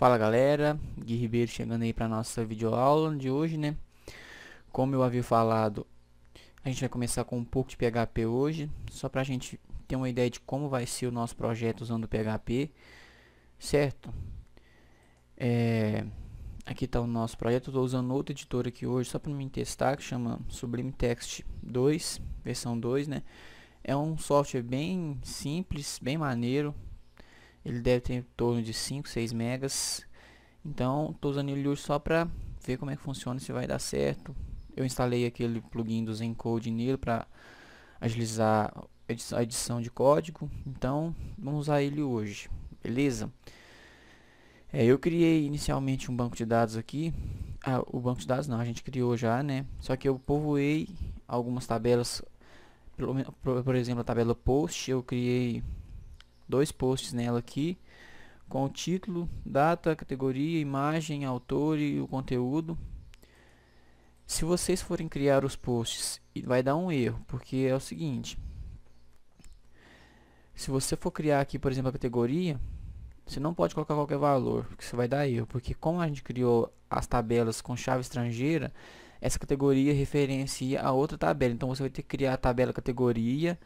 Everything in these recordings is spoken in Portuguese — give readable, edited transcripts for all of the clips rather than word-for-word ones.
Fala galera, Gui Ribeiro chegando aí para nossa videoaula de hoje, né? Como eu havia falado, a gente vai começar com um pouco de PHP hoje, só para a gente ter uma ideia de como vai ser o nosso projeto usando o PHP, certo? Aqui está o nosso projeto, estou usando outro editor aqui hoje só para me testar, que chama Sublime Text 2, versão 2, né? É um software bem simples, bem maneiro, ele deve ter em torno de 5, 6 megas. Então, estou usando ele hoje só para ver como é que funciona, se vai dar certo. Eu instalei aquele plugin do Zencode nele para agilizar a edição de código. Então, vamos usar ele hoje, beleza? Eu criei inicialmente um banco de dados aqui. O banco de dados não, a gente criou já, né? Só que eu povoei algumas tabelas, por exemplo, a tabela post. Eu criei dois posts nela aqui, com o título, data, categoria, imagem, autor e o conteúdo. Se vocês forem criar os posts, vai dar um erro, porque é o seguinte: se você for criar aqui, por exemplo, a categoria, você não pode colocar qualquer valor, porque você vai dar erro, porque como a gente criou as tabelas com chave estrangeira, essa categoria referencia a outra tabela. Então você vai ter que criar a tabela categoria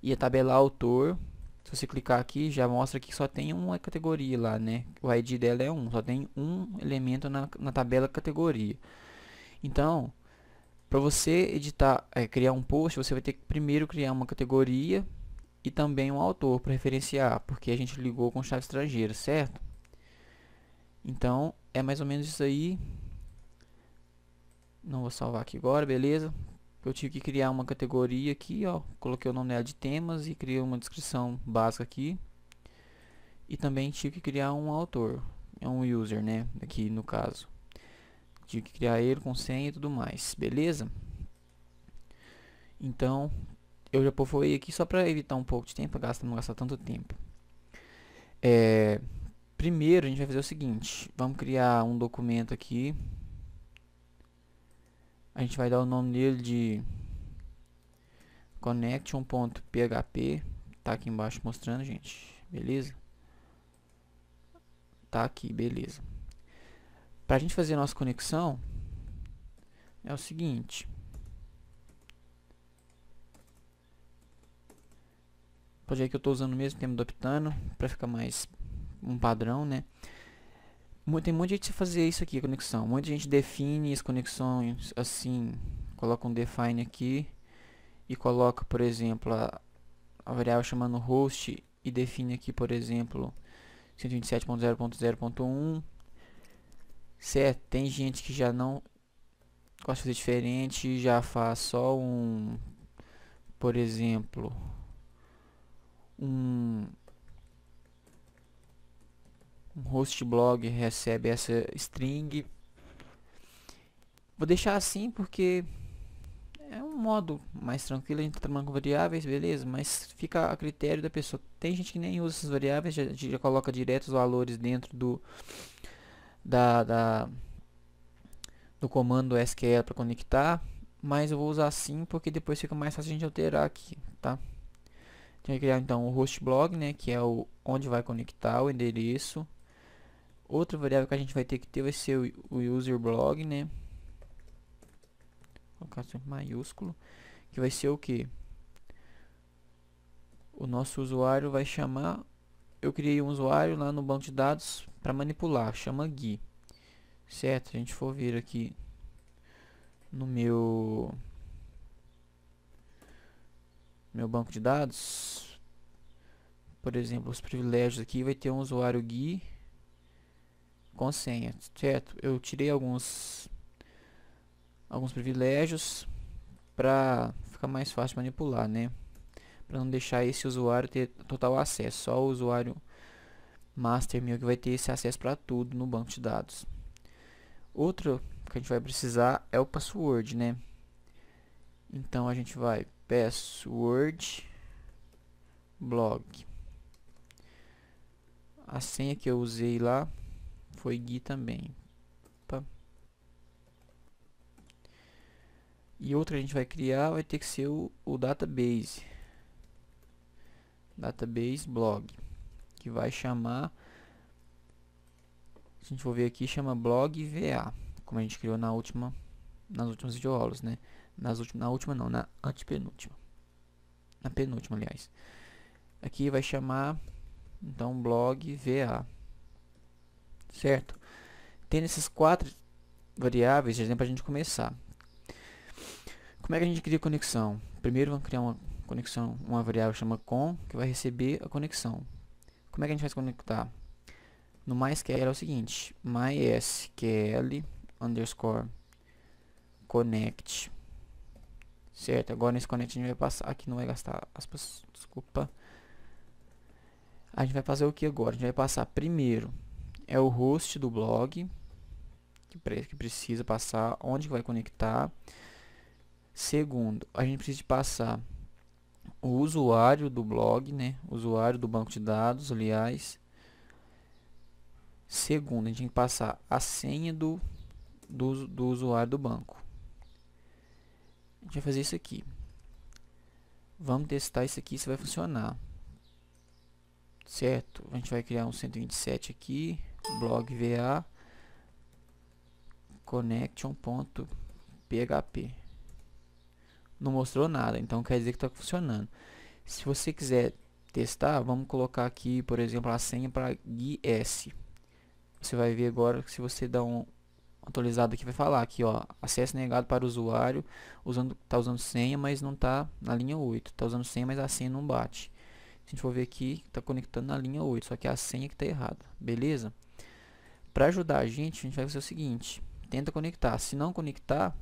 e a tabela autor. Se você clicar aqui, já mostra que só tem uma categoria lá, né? O ID dela é 1, só tem um elemento na tabela categoria. Então, para você editar, criar um post, você vai ter que primeiro criar uma categoria e também um autor para referenciar, porque a gente ligou com chave estrangeira, certo? Então, é mais ou menos isso aí. Não vou salvar aqui agora, beleza? Eu tive que criar uma categoria aqui, ó. Coloquei o nome dela de temas e criei uma descrição básica aqui. E também tive que criar um autor, é um user, né? Aqui no caso. Tive que criar ele com senha e tudo mais, beleza? Então, eu já povoei aqui só para evitar um pouco de tempo, não gastar tanto tempo. Primeiro a gente vai fazer o seguinte: vamos criar um documento aqui. A gente vai dar o nome dele de connection.php. Tá aqui embaixo mostrando, gente. Beleza? Tá aqui, beleza. Para a gente fazer a nossa conexão, é o seguinte: o projeto que eu estou usando mesmo, tema do Optano, para ficar mais um padrão, né? Tem muita gente fazer isso aqui, a conexão. Muita gente define as conexões assim, coloca um define aqui e coloca, por exemplo, a variável chamando host e define aqui, por exemplo, 127.0.0.1. Certo? Tem gente que já não gosta de fazer diferente, já faz só por exemplo, um host blog recebe essa string. Vou deixar assim porque é um modo mais tranquilo, a gente tá trabalhando com variáveis, beleza, mas fica a critério da pessoa. Tem gente que nem usa essas variáveis, já coloca direto os valores dentro da, da, do comando SQL para conectar, mas eu vou usar assim porque depois fica mais fácil a gente alterar aqui, tá? Tem que criar então o host blog, né, que é onde vai conectar o endereço. Outra variável que a gente vai ter que ter vai ser o user blog, né? Vou colocar sempre maiúsculo, que vai ser o que? O nosso usuário vai chamar. Eu criei um usuário lá no banco de dados para manipular, chama Gui, certo? Se a gente for vir aqui no meu banco de dados, por exemplo, os privilégios aqui vai ter um usuário Gui com senha, certo? Eu tirei alguns privilégios para ficar mais fácil de manipular, né? Para não deixar esse usuário ter total acesso, só o usuário master meu que vai ter esse acesso para tudo no banco de dados. Outro que a gente vai precisar é o password, né? Então a gente vai password blog. A senha que eu usei lá foi Gui também. Opa. E outra que a gente vai criar vai ter que ser o database blog, que vai chamar Se a gente for ver aqui, chama blog VA, como a gente criou nas últimas videoaulas, né? Na última não, na antepenúltima. Na penúltima, aliás. Aqui vai chamar, então, blog VA. Certo? Tendo esses 4 variáveis, já dá pra gente começar. Como é que a gente cria conexão? Primeiro vamos criar uma conexão, uma variável chama com, que vai receber a conexão. Como é que a gente vai se conectar? No MySQL é o seguinte, MySQL underscore connect, certo? Agora nesse connect a gente vai passar, aqui não vai gastar aspas, desculpa. A gente vai fazer o que agora? A gente vai passar primeiro, é o host do blog, que precisa passar, onde vai conectar. Segundo, a gente precisa de passar o usuário do blog, né? Usuário do banco de dados, aliás. Segundo, a gente tem que passar a senha do usuário do banco. A gente vai fazer isso aqui. Vamos testar isso aqui se vai funcionar. Certo? A gente vai criar um 127 aqui, blog VA connection.php. Não mostrou nada, então quer dizer que está funcionando. Se você quiser testar, vamos colocar aqui, por exemplo, a senha para GS. Você vai ver agora que se você dá um atualizado aqui, vai falar aqui, ó, acesso negado para o usuário, tá usando senha, mas não tá na linha 8. Tá usando senha, mas a senha não bate. Se a gente for ver aqui, tá conectando na linha 8, só que é a senha que tá errada. Beleza? Para ajudar a gente vai fazer o seguinte, tenta conectar. Se não conectar,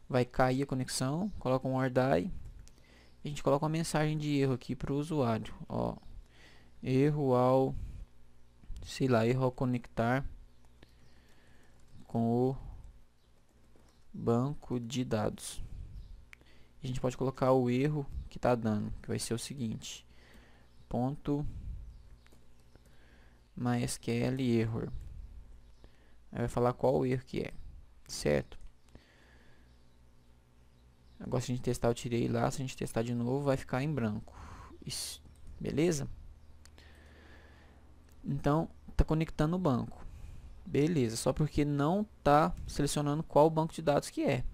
vai cair a conexão, coloca um or die, e a gente coloca uma mensagem de erro aqui para o usuário, ó, erro ao, sei lá, erro ao conectar com o banco de dados. A gente pode colocar o erro que está dando, que vai ser o seguinte, ponto MySQL error. Aí vai falar qual o erro que é, certo? Agora se a gente testar, eu tirei lá, se a gente testar de novo, vai ficar em branco. Isso, beleza? Então, tá conectando o banco. Beleza, só porque não tá selecionando qual banco de dados que é.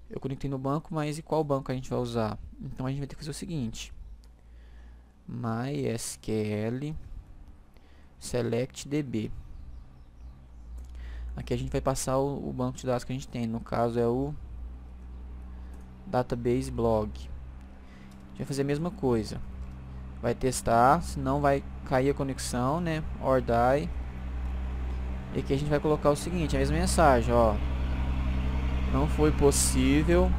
Eu conectei no banco, mas e qual banco a gente vai usar? Então a gente vai ter que fazer o seguinte: MySQL select DB. Aqui a gente vai passar o banco de dados que a gente tem, no caso é o database blog. A gente vai fazer a mesma coisa. Vai testar, senão vai cair a conexão, né? Or die. E aqui a gente vai colocar o seguinte, a mesma mensagem, ó. Não foi possível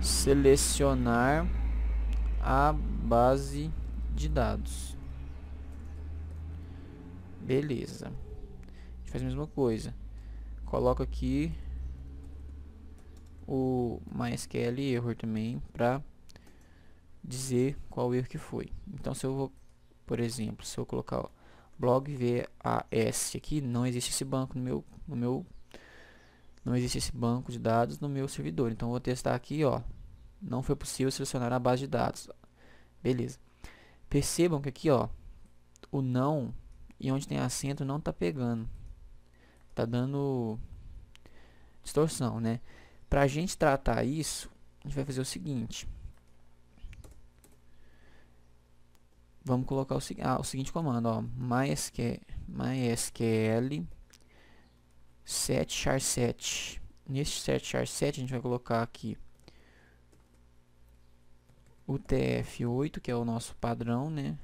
selecionar a base de dados. Beleza. A gente faz a mesma coisa. Coloca aqui o MySQL error também para dizer qual erro que foi. Então se eu vou, por exemplo, se eu colocar ó, blog VAS aqui, não existe esse banco não existe esse banco de dados no meu servidor. Então eu vou testar aqui, ó, não foi possível selecionar a base de dados. Beleza. Percebam que aqui, ó, o não e onde tem acento não tá pegando. Tá dando distorção, né? Pra gente tratar isso, a gente vai fazer o seguinte. Vamos colocar o seguinte comando, ó, MySQL set char 7. Nesse set char 7 a gente vai colocar aqui o TF8, que é o nosso padrão, né?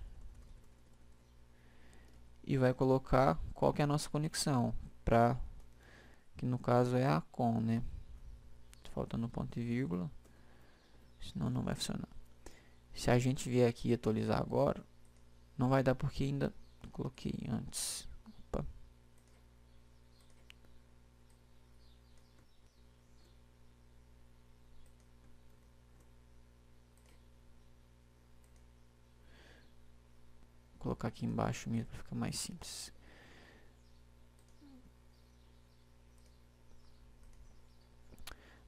E vai colocar qual que é a nossa conexão, que no caso é a com, né? Faltando ponto e vírgula, senão não vai funcionar. Se a gente vier aqui e atualizar agora, não vai dar porque ainda coloquei antes. Opa. Vou colocar aqui embaixo mesmo para ficar mais simples.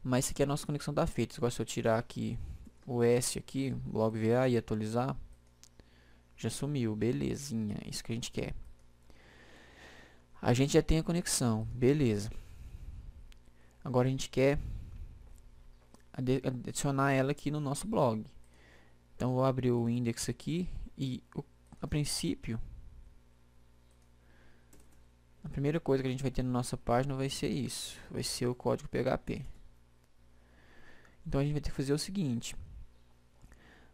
Mas isso aqui é a nossa conexão da feita. Agora se eu tirar aqui o S aqui, blog VA e atualizar, Já sumiu, belezinha, isso que a gente quer. A gente já tem a conexão, beleza. Agora a gente quer adicionar ela aqui no nosso blog. Então vou abrir o index aqui e a princípio a primeira coisa que a gente vai ter na nossa página vai ser isso, vai ser o código PHP. Então a gente vai ter que fazer o seguinte,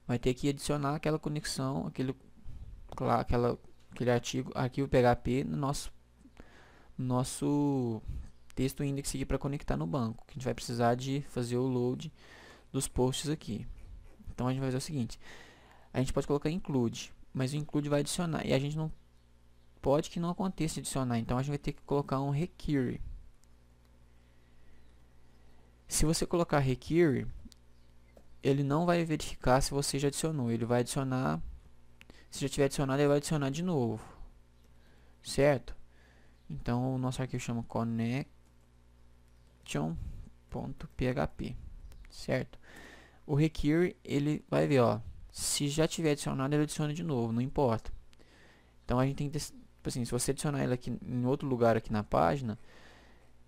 vai ter que adicionar aquela conexão, aquele arquivo PHP no nosso texto index aqui para conectar no banco, que a gente vai precisar de fazer o load dos posts aqui. Então a gente vai fazer o seguinte, a gente pode colocar include, mas o include vai adicionar e a gente não pode que não aconteça adicionar, então a gente vai ter que colocar um require. Se você colocar require, ele não vai verificar se você já adicionou, ele vai adicionar, se já tiver adicionado ele vai adicionar de novo, certo? Então o nosso arquivo chama connection.php, certo? O require ele vai ver, ó, se já tiver adicionado ele adiciona de novo, não importa. Então a gente tem que, tipo assim, se você adicionar ele aqui em outro lugar aqui na página,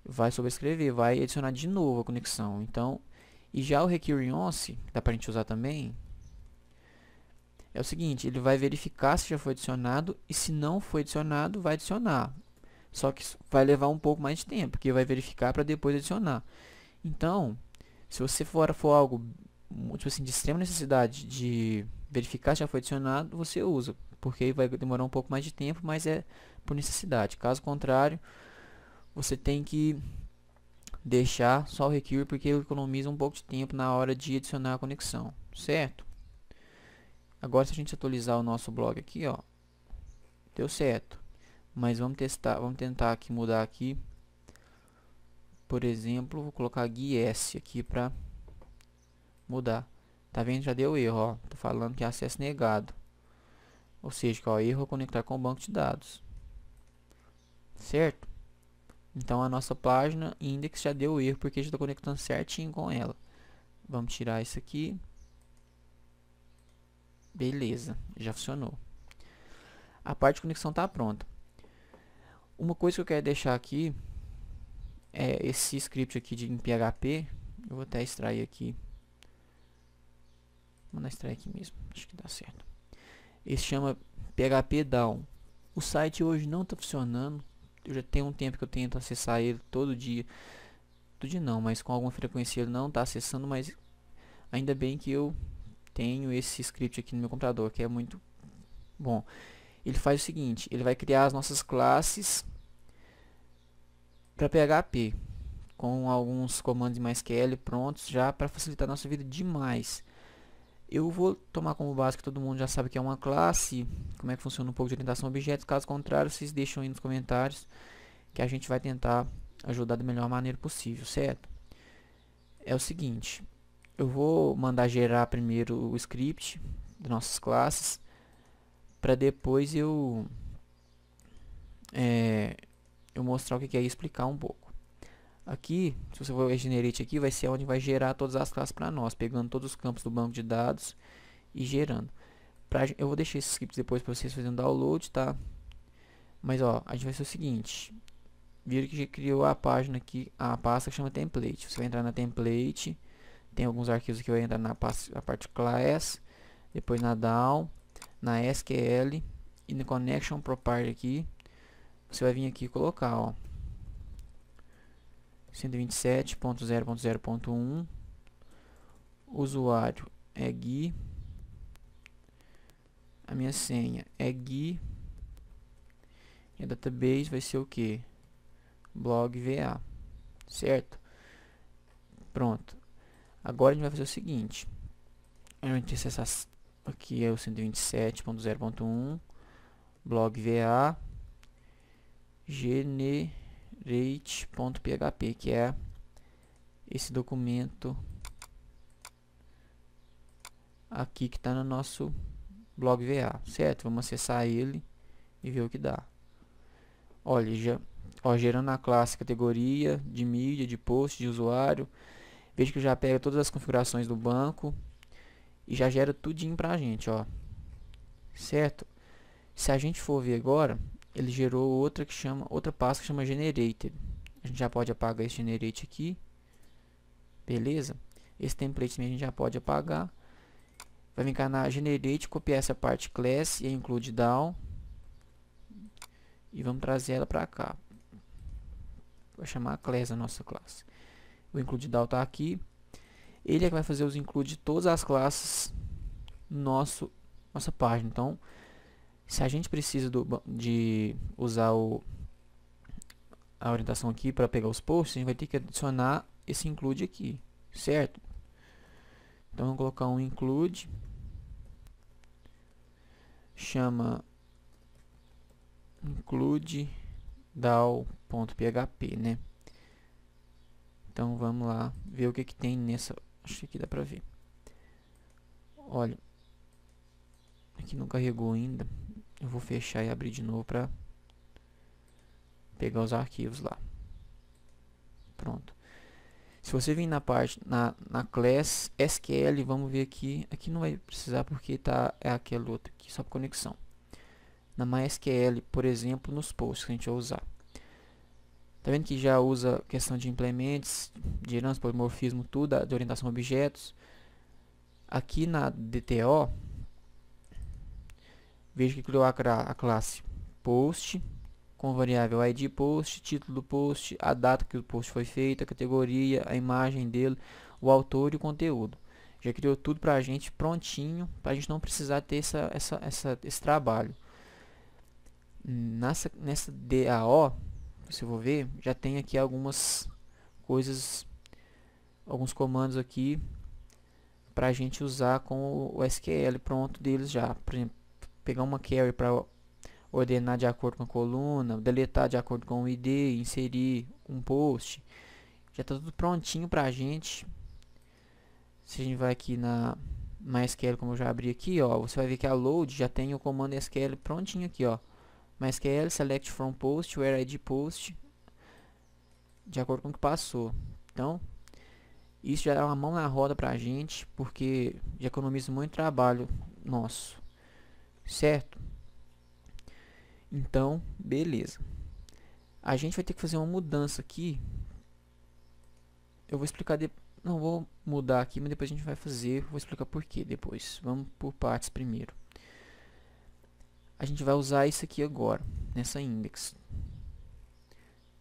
vai sobrescrever, vai adicionar de novo a conexão. Então, e já o require once, que dá pra gente usar também, é o seguinte, ele vai verificar se já foi adicionado e se não foi adicionado, vai adicionar. Só que vai levar um pouco mais de tempo, porque vai verificar para depois adicionar. Então, se você for algo tipo assim, de extrema necessidade de verificar se já foi adicionado, você usa, porque vai demorar um pouco mais de tempo, mas é por necessidade. Caso contrário, você tem que deixar só o require, porque ele economiza um pouco de tempo na hora de adicionar a conexão, certo? Agora, se a gente atualizar o nosso blog aqui, ó, deu certo. Mas vamos testar, vamos tentar aqui mudar aqui. Por exemplo, vou colocar guia S aqui para mudar. Tá vendo? Já deu erro, ó. Tô falando que é acesso negado. Ou seja, que ó, erro ao conectar com o banco de dados. Certo? Então a nossa página index já deu erro porque já está conectando certinho com ela. Vamos tirar isso aqui. Beleza, já funcionou. A parte de conexão está pronta. Uma coisa que eu quero deixar aqui é esse script aqui em PHP. Eu vou até extrair aqui. Vou extrair aqui mesmo, acho que dá certo. Esse chama PHP Down. O site hoje não está funcionando. Eu já tenho um tempo que eu tento acessar ele todo dia. Todo dia não, mas com alguma frequência ele não está acessando. Mas ainda bem que eu tenho esse script aqui no meu computador, que é muito bom. Ele faz o seguinte, ele vai criar as nossas classes para PHP com alguns comandos em MySQL prontos já para facilitar a nossa vida demais. Eu vou tomar como base que todo mundo já sabe que é uma classe, como é que funciona um pouco de orientação a objetos. Caso contrário, vocês deixam aí nos comentários que a gente vai tentar ajudar da melhor maneira possível, certo? É o seguinte, eu vou mandar gerar primeiro o script das nossas classes para depois eu mostrar o que é e explicar um pouco. Aqui, se você for generate aqui, vai ser onde vai gerar todas as classes para nós, pegando todos os campos do banco de dados e gerando. Eu vou deixar esse script depois para vocês fazendo download, tá? Mas ó, a gente vai ser o seguinte, viram que já criou a página aqui, a pasta que chama template. Você vai entrar na template, tem alguns arquivos que vai entrar na pasta, a parte class, depois na down, na SQL e no connection property aqui. Você vai vir aqui e colocar, ó, 127.0.0.1, usuário é Gui, a minha senha é Gui e a database vai ser o que? Blog VA, certo? Pronto. Agora a gente vai fazer o seguinte, a gente acessar aqui é o 127.0.1 blog VA generate.php, que é esse documento aqui que está no nosso blog VA, certo? Vamos acessar ele e ver o que dá. Olha, gerando a classe categoria de mídia, de post, de usuário. Veja que já pega todas as configurações do banco e já gera tudinho pra gente, ó. certo? Se a gente for ver agora, ele gerou outra pasta que chama generated. A gente já pode apagar esse generate aqui, beleza? Esse template também a gente já pode apagar. Vai vir cá na generate, copiar essa parte class e a include down e vamos trazer ela para cá. Vai chamar a class a nossa classe. O include down está aqui. Ele é que vai fazer os include de todas as classes nossa página. Então, se a gente precisa de usar a orientação aqui para pegar os posts, a gente vai ter que adicionar esse include aqui, certo? Então, vamos colocar um include, chama include down.php, né? Então, vamos lá ver o que tem nessa. Acho que aqui dá para ver. Olha, aqui não carregou ainda. Eu vou fechar e abrir de novo para pegar os arquivos lá. Pronto. Se você vir na parte na class SQL, vamos ver aqui. Aqui não vai precisar porque é aquele outro aqui só para conexão. Na MySQL, por exemplo, nos posts que a gente vai usar. Tá vendo que já usa questão de implementos, de herança, polimorfismo, tudo, de orientação a objetos. Aqui na DTO, veja que criou a classe post, com variável ID post, título do post, a data que o post foi feito, a categoria, a imagem dele, o autor e o conteúdo. Já criou tudo pra gente prontinho, pra gente não precisar ter esse trabalho. Nessa DAO, se eu vou ver, já tem aqui algumas coisas, alguns comandos aqui pra gente usar com o SQL pronto deles já. Por exemplo, pegar uma query para ordenar de acordo com a coluna, deletar de acordo com o ID, inserir um post. Já está tudo prontinho para a gente. Se a gente vai aqui na MySQL, como eu já abri aqui, ó, você vai ver que a load já tem o comando SQL prontinho aqui, ó. MySQL select from post where ID post, de acordo com o que passou. Então, isso já dá uma mão na roda para a gente, porque já economiza muito trabalho nosso, certo? Então, beleza. A gente vai ter que fazer uma mudança aqui. Eu vou explicar não vou mudar aqui, mas depois a gente vai fazer. Vou explicar por quê depois. Vamos por partes primeiro. A gente vai usar isso aqui agora, nessa index.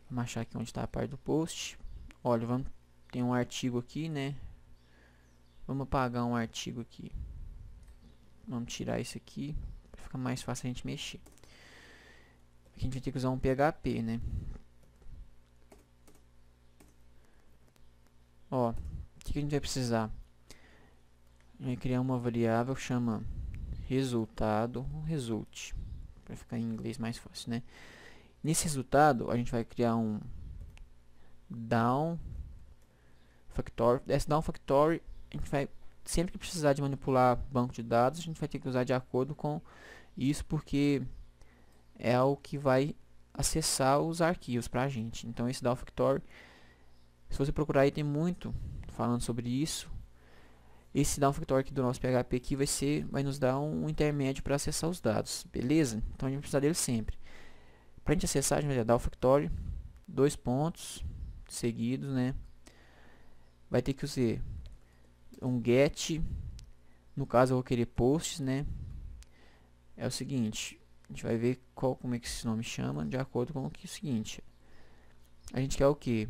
Vamos achar aqui onde está a parte do post. Olha, tem um artigo aqui, né? Vamos apagar um artigo aqui. Vamos tirar isso aqui, para ficar mais fácil a gente mexer. Aqui a gente vai ter que usar um PHP, né? Ó, o que a gente vai precisar? A gente vai criar uma variável que chama resultado, result, para ficar em inglês mais fácil, né? Nesse resultado, a gente vai criar um down factory. Esse down factory, a gente vai, sempre que precisar de manipular banco de dados, a gente vai ter que usar de acordo com isso, porque é o que vai acessar os arquivos para a gente. Então, esse down factory, se você procurar aí, tem muito falando sobre isso. Esse down factory aqui do nosso PHP aqui vai nos dar um intermédio para acessar os dados, beleza? Então a gente vai precisar dele sempre. Para a gente acessar, a gente vai dar down factory, 2 pontos seguidos, né? Vai ter que usar um get, no caso eu vou querer posts, né? É o seguinte, a gente vai ver como é que esse nome chama, de acordo com o que é o seguinte. A gente quer o que?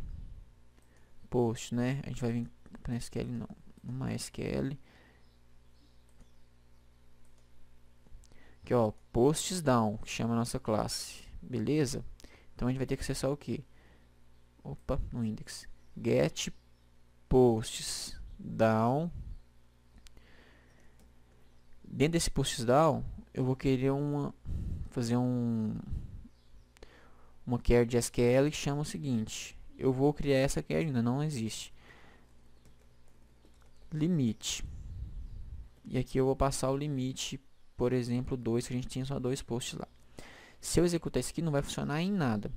Post, né? A gente vai vir para SQL não. MySQL aqui, ó, posts down, que chama a nossa classe, beleza? Então a gente vai ter que acessar o que? Opa, no index get posts down. Dentro desse posts down eu vou querer fazer uma query de SQL que chama o seguinte. Eu vou criar essa query, ainda não existe. Limite, e aqui eu vou passar o limite, por exemplo 2, que a gente tinha só 2 posts lá. Se eu executar isso aqui, não vai funcionar em nada,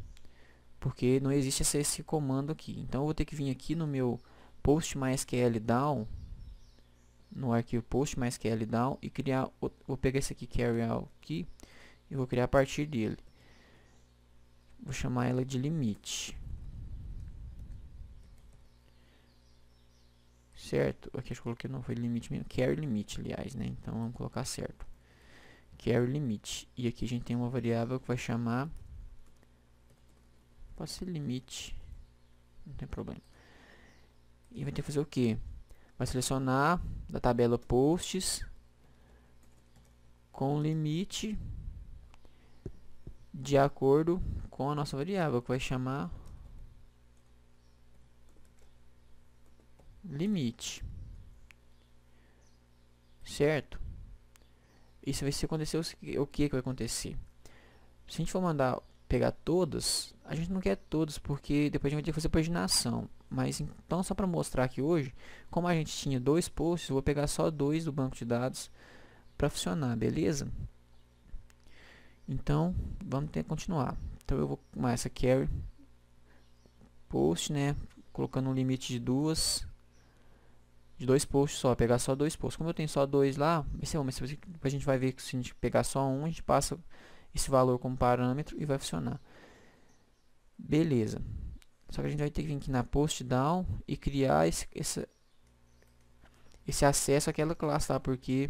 porque não existe esse comando aqui. Então eu vou ter que vir aqui no meu post MySQL down no arquivo post mais QL down e criar, vou pegar esse aqui, carry out aqui, e vou criar a partir dele. Vou chamar ela de limite. Certo? Aqui acho que eu coloquei, não foi limite mesmo, carry limite, aliás, né? Então vamos colocar certo. Carry limite. E aqui a gente tem uma variável que vai chamar, pode ser limite, não tem problema. E vai ter que fazer o que? Vai selecionar da tabela posts com limite de acordo com a nossa variável, que vai chamar limite. Certo? Isso vai se acontecer o que vai acontecer? Se a gente for mandar pegar todas, a gente não quer todas porque depois a gente vai ter que fazer paginação. Mas então, só para mostrar aqui hoje, como a gente tinha 2 posts, eu vou pegar só 2 do banco de dados para funcionar, beleza? Então, vamos ter que continuar. Então eu vou tomar essa carry post, né, colocando um limite de 2 posts só, pegar só 2 posts. Como eu tenho só 2 lá, a gente vai ver que se a gente pegar só um, a gente passa esse valor como parâmetro e vai funcionar. Beleza. Só que a gente vai ter que vir aqui na post down e criar esse acesso àquela classe, tá? Porque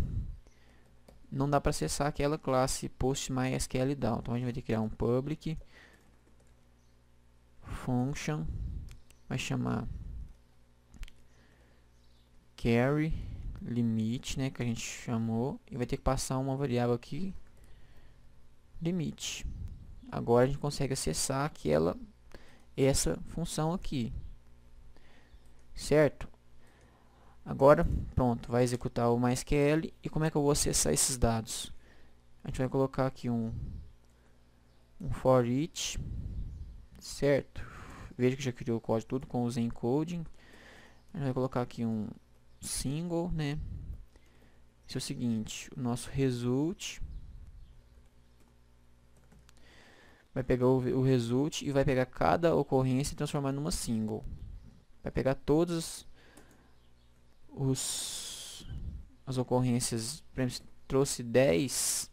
não dá para acessar aquela classe post MySQL down. Então a gente vai ter que criar um public function, vai chamar carry limite, né, que a gente chamou, e vai ter que passar uma variável aqui limite. Agora a gente consegue acessar essa função aqui, certo? Agora pronto, vai executar o MySQL. E como é que eu vou acessar esses dados? A gente vai colocar aqui um for each, certo? Veja que já criou o código tudo com o encoding. A gente vai colocar aqui um single, né? Isso é o seguinte, o nosso result vai pegar o result e vai pegar cada ocorrência e transformar numa single. Vai pegar todas as ocorrências. Por exemplo, trouxe 10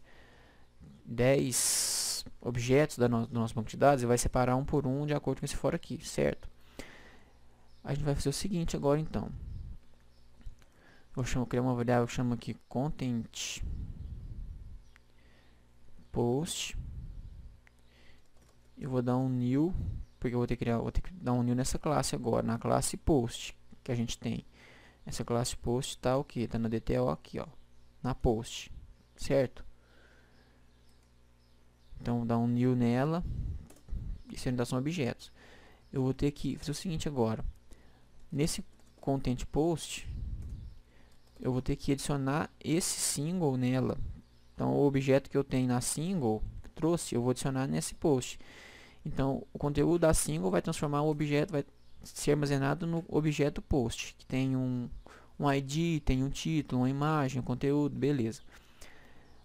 objetos do nosso banco de dados e vai separar um por um de acordo com esse for aqui, certo? A gente vai fazer o seguinte agora então. Vou criar uma variável que chama aqui content post. Eu vou dar um new, porque eu vou ter que dar um new nessa classe agora, na classe post que a gente tem. Essa classe post está o que? Está na DTO aqui, ó, na post, certo? Então, vou dar um new nela. Isso ainda são objetos. Eu vou ter que fazer o seguinte agora. Nesse content post, eu vou ter que adicionar esse single nela. Então, o objeto que eu tenho na single, que trouxe, eu vou adicionar nesse post. Então, o conteúdo da single vai transformar o objeto, vai ser armazenado no objeto post, que tem um ID, tem um título, uma imagem, um conteúdo, beleza.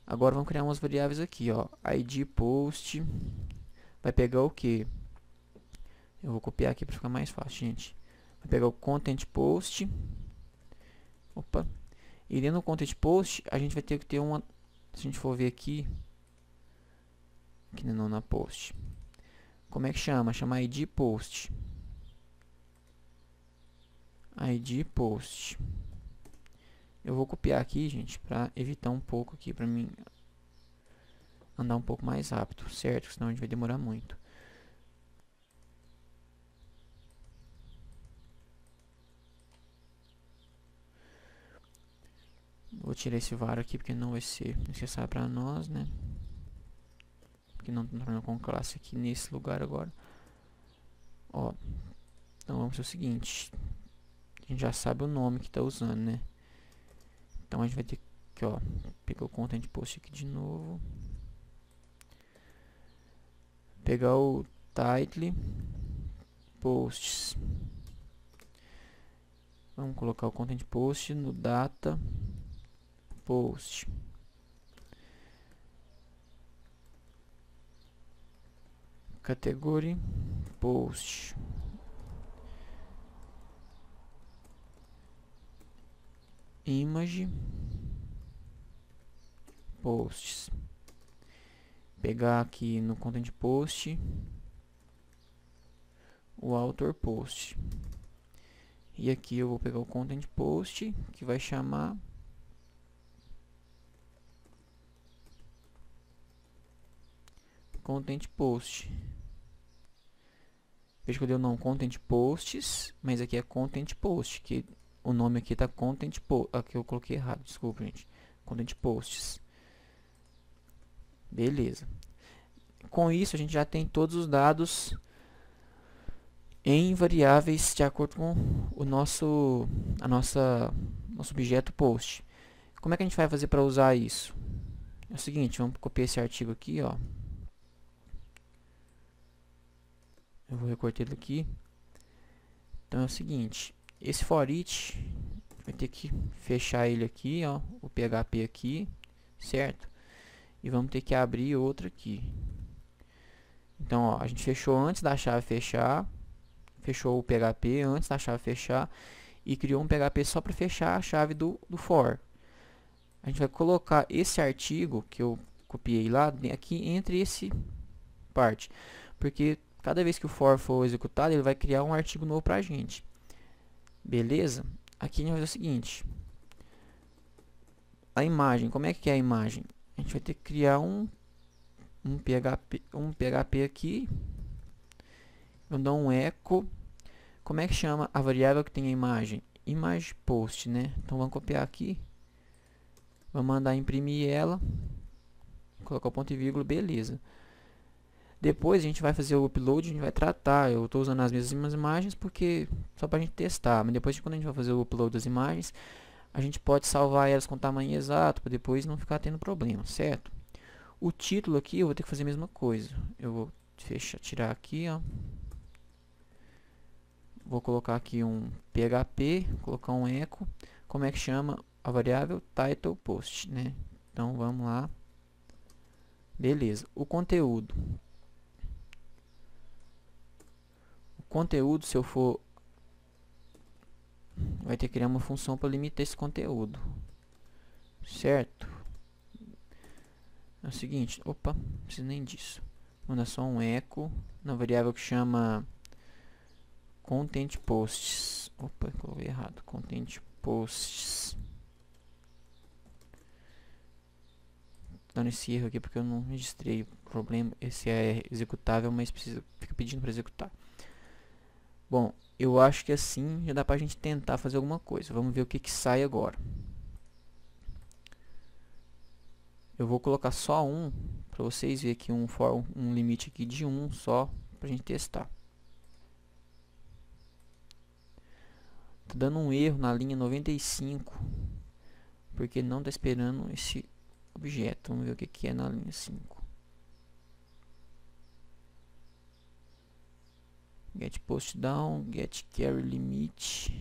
Agora vamos criar umas variáveis aqui, ó. ID post vai pegar o que? Eu vou copiar aqui para ficar mais fácil, gente. Vai pegar o content post. Opa. E dentro do content post, a gente vai ter que ter uma, se a gente for ver aqui não na post. Como é que chama? Chama ID post. ID post. Eu vou copiar aqui, gente, para evitar um pouco aqui, para mim andar um pouco mais rápido, certo? Senão a gente vai demorar muito. Vou tirar esse var aqui porque não vai ser necessário para nós, né? Porque não estou trabalhando com classe aqui nesse lugar agora. Ó, então vamos fazer o seguinte. A gente já sabe o nome que está usando, né? Então a gente vai ter que, ó, pegar o content post aqui de novo. Pegar o title posts. Vamos colocar o content post no data post. Category post. image posts. Pegar aqui no content post o author post. E aqui eu vou pegar o content post, que vai chamar content post. Veja que eu dei o nome content posts, mas aqui é content post, que o nome aqui tá content post. Aqui eu coloquei errado, desculpa, gente. Content posts. Beleza. Com isso a gente já tem todos os dados em variáveis de acordo com o nosso objeto post. Como é que a gente vai fazer para usar isso? É o seguinte, vamos copiar esse artigo aqui, ó. Eu vou recortar ele aqui. Então é o seguinte, esse for each vai ter que fechar ele aqui, ó, o PHP aqui, certo? E vamos ter que abrir outro aqui. Então, ó, a gente fechou antes da chave fechar, fechou o PHP antes da chave fechar e criou um PHP só para fechar a chave do for. A gente vai colocar esse artigo que eu copiei lá aqui entre esse parte, porque cada vez que o for for executado, ele vai criar um artigo novo para a gente. Beleza? Aqui a gente vai fazer o seguinte. A imagem, como é que é a imagem? A gente vai ter que criar um PHP aqui. Vamos dar um echo. Como é que chama a variável que tem a imagem? Image post, né? Então vamos copiar aqui. Vamos mandar imprimir ela. Colocar o ponto e vírgula, beleza. Depois a gente vai fazer o upload, a gente vai tratar. Eu estou usando as mesmas imagens porque só para a gente testar. Mas depois, quando a gente vai fazer o upload das imagens, a gente pode salvar elas com tamanho exato para depois não ficar tendo problema, certo? O título aqui eu vou ter que fazer a mesma coisa. Eu vou tirar aqui, ó. Vou colocar aqui um PHP, colocar um echo. Como é que chama a variável? Title post, né? Então vamos lá. Beleza. O conteúdo. Conteúdo, se eu for, vai ter que criar uma função para limitar esse conteúdo, certo? É o seguinte, opa, não precisa nem disso. Manda só um echo na variável que chama content posts. Opa, coloquei errado. Content posts. Dando esse erro aqui porque eu não registrei o problema. Esse é executável, mas fica pedindo para executar. Bom, eu acho que assim já dá pra gente tentar fazer alguma coisa. Vamos ver o que que sai agora. Eu vou colocar só um, para vocês verem aqui um limite aqui de 1 só, pra gente testar. Tá dando um erro na linha 95, porque não tá esperando esse objeto. Vamos ver o que que é na linha 5. Get post down, get carry limit.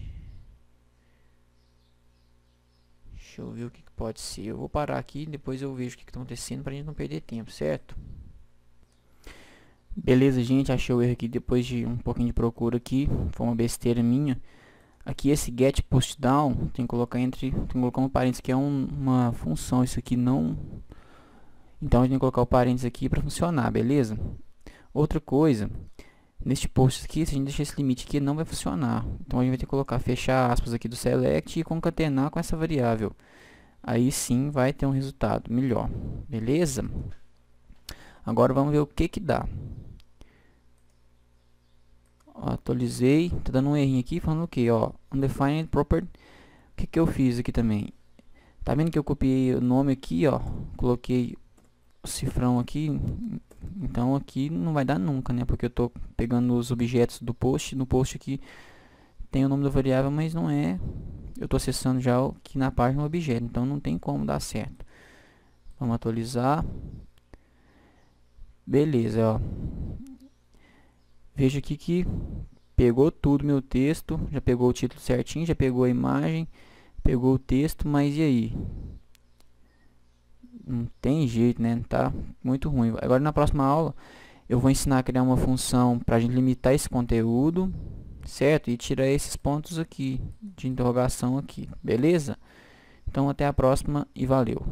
Deixa eu ver o que pode ser. Eu vou parar aqui, depois eu vejo o que está acontecendo para a gente não perder tempo, certo? Beleza, gente, achei o erro aqui depois de um pouquinho de procura aqui. Foi uma besteira minha. Aqui esse get post down tem que colocar um parênteses, que é uma função. Isso aqui não. Então a gente tem que colocar o parênteses aqui para funcionar, beleza? Outra coisa. Neste post aqui, se a gente deixar esse limite aqui, não vai funcionar. Então a gente vai ter que colocar, fechar aspas aqui do select e concatenar com essa variável. Aí sim vai ter um resultado melhor. Beleza? Agora vamos ver o que que dá. Ó, atualizei, tá dando um errinho aqui, falando o que, ó, undefined property. O que que eu fiz aqui também? Tá vendo que eu copiei o nome aqui, ó, coloquei o cifrão aqui. Então aqui não vai dar nunca, né? Porque eu tô pegando os objetos do post. No post aqui tem o nome da variável, mas não é. Eu tô acessando já aqui na página o objeto, então não tem como dar certo. Vamos atualizar. Beleza, ó. Veja aqui que pegou tudo meu texto, já pegou o título certinho, já pegou a imagem, pegou o texto, mas e aí? Não tem jeito, né? Tá muito ruim. Agora na próxima aula eu vou ensinar a criar uma função para a gente limitar esse conteúdo, certo? E tirar esses pontos aqui de interrogação aqui, beleza? Então até a próxima e valeu!